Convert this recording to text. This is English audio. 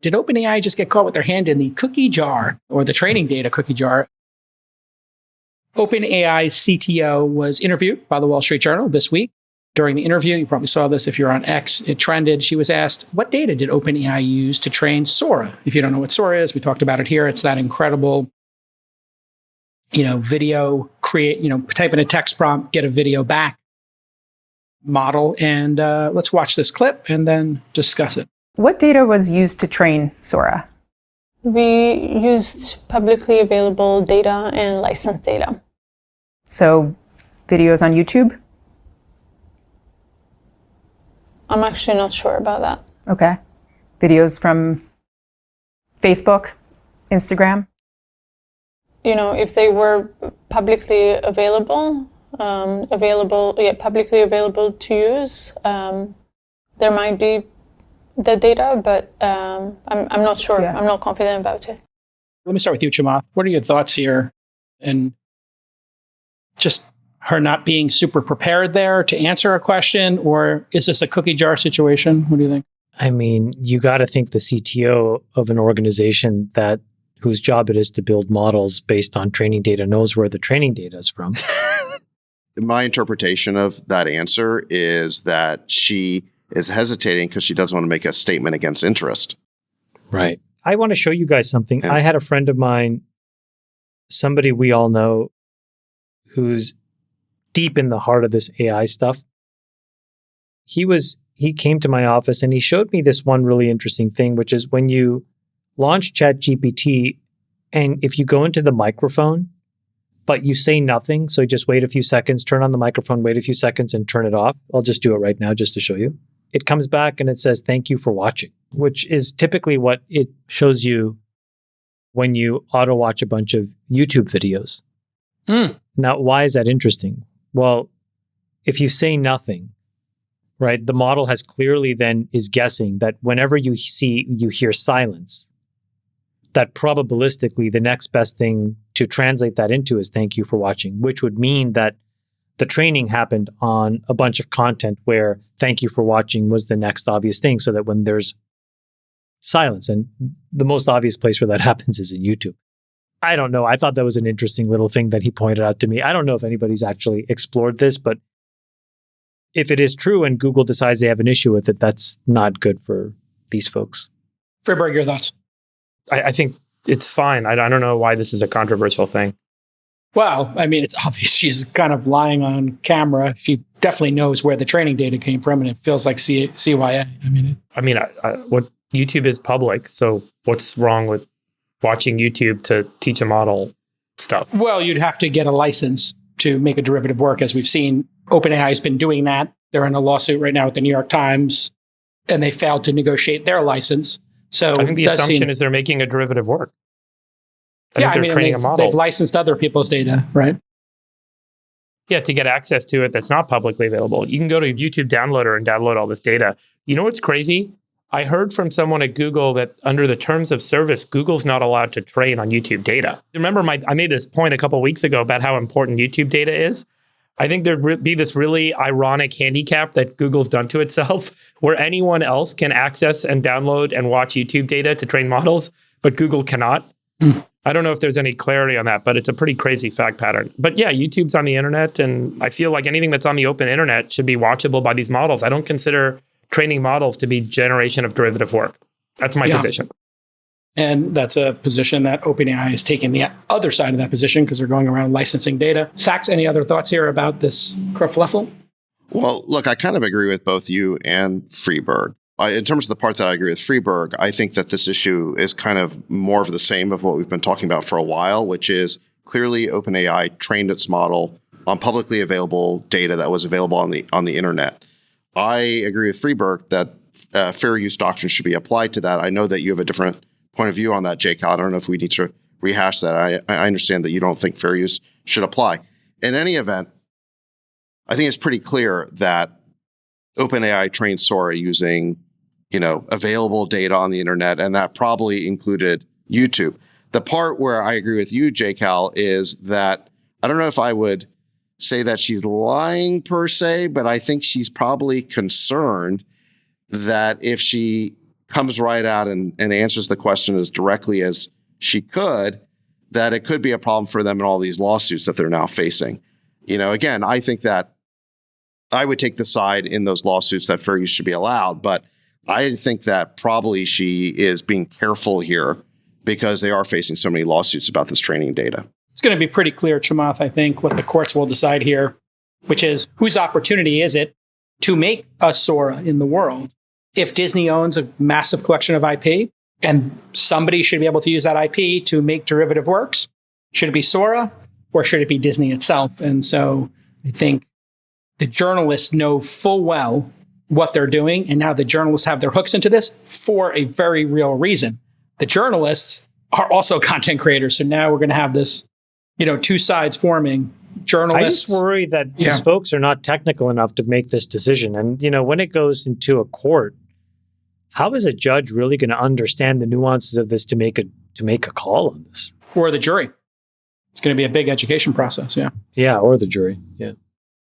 Did OpenAI just get caught with their hand in the cookie jar or the training data cookie jar? OpenAI's CTO was interviewed by the Wall Street Journal this week. During the interview, you probably saw this if you're on X, it trended. She was asked, what data did OpenAI use to train Sora? If you don't know what Sora is, we talked about it here. It's that incredible, video create, type in a text prompt, get a video back model. And let's watch this clip and then discuss it. What data was used to train Sora? We used publicly available data and licensed data. So videos on YouTube? I'm actually not sure about that. Okay. Videos from Facebook, Instagram? If they were publicly available, publicly available to use, there might be the data, but I'm not sure. Yeah. I'm not confident about it. Let me start with you, Chamath. What are your thoughts here? And just her not being super prepared there to answer a question, or is this a cookie jar situation? What do you think? I mean, you got to think the CTO of an organization whose job it is to build models based on training data knows where the training data is from. My interpretation of that answer is that she is hesitating because she doesn't want to make a statement against interest. Right. I want to show you guys something. Yeah. I had a friend of mine, somebody we all know, who's deep in the heart of this AI stuff. He came to my office and he showed me this one really interesting thing, which is when you launch ChatGPT and if you go into the microphone, but you say nothing, so you just wait a few seconds, turn on the microphone, wait a few seconds and turn it off. I'll just do it right now just to show you. It comes back and it says, thank you for watching, which is typically what it shows you when you auto watch a bunch of YouTube videos. Now, why is that interesting? Well, if you say nothing, right, the model has clearly then is guessing that whenever you hear silence, that probabilistically the next best thing to translate that into is thank you for watching, which would mean that the training happened on a bunch of content where thank you for watching was the next obvious thing, so that when there's silence, and the most obvious place where that happens is in YouTube. I don't know. I thought that was an interesting little thing that he pointed out to me. I don't know if anybody's actually explored this, but if it is true and Google decides they have an issue with it, that's not good for these folks. Friedberg, your thoughts? I think it's fine. I don't know why this is a controversial thing. Well, I mean, it's obvious she's kind of lying on camera. She definitely knows where the training data came from, and it feels like CYA. What YouTube is public, so what's wrong with watching YouTube to teach a model stuff? Well, you'd have to get a license to make a derivative work, as we've seen. OpenAI has been doing that. They're in a lawsuit right now with the New York Times, and they failed to negotiate their license. So I think the assumption is they're making a derivative work. They've licensed other people's data, right? Yeah, to get access to it that's not publicly available. You can go to YouTube Downloader and download all this data. You know what's crazy? I heard from someone at Google that under the terms of service, Google's not allowed to train on YouTube data. Remember, I made this point a couple of weeks ago about how important YouTube data is. I think there'd be this really ironic handicap that Google's done to itself, where anyone else can access and download and watch YouTube data to train models, but Google cannot. I don't know if there's any clarity on that, but it's a pretty crazy fact pattern. But yeah, YouTube's on the internet, and I feel like anything that's on the open internet should be watchable by these models. I don't consider training models to be generation of derivative work. That's my position. And that's a position that OpenAI is taking the other side of that position because they're going around licensing data. Sachs, any other thoughts here about this kerfuffle? Well, look, I kind of agree with both you and Friedberg. In terms of the part that I agree with Friedberg, I think that this issue is kind of more of the same of what we've been talking about for a while, which is clearly OpenAI trained its model on publicly available data that was available on the internet. I agree with Friedberg that fair use doctrine should be applied to that. I know that you have a different point of view on that, Jake. I don't know if we need to rehash that. I understand that you don't think fair use should apply. In any event, I think it's pretty clear that OpenAI trained Sora using available data on the internet, and that probably included YouTube. The part where I agree with you, Jake, is that I don't know if I would say that she's lying per se, but I think she's probably concerned that if she comes right out and answers the question as directly as she could, that it could be a problem for them in all these lawsuits that they're now facing. Again, I think that I would take the side in those lawsuits that fair use should be allowed, but I think that probably she is being careful here because they are facing so many lawsuits about this training data. It's going to be pretty clear, Chamath, I think, what the courts will decide here, which is whose opportunity is it to make a Sora in the world? If Disney owns a massive collection of IP and somebody should be able to use that IP to make derivative works, should it be Sora or should it be Disney itself? And so I think the journalists know full well what they're doing. And now the journalists have their hooks into this for a very real reason. The journalists are also content creators. So now we're going to have this, two sides forming. Journalists. I just worry that these folks are not technical enough to make this decision. And, when it goes into a court, how is a judge really going to understand the nuances of this to make a call on this? Or the jury. It's going to be a big education process. Yeah. Yeah. Or the jury. Yeah.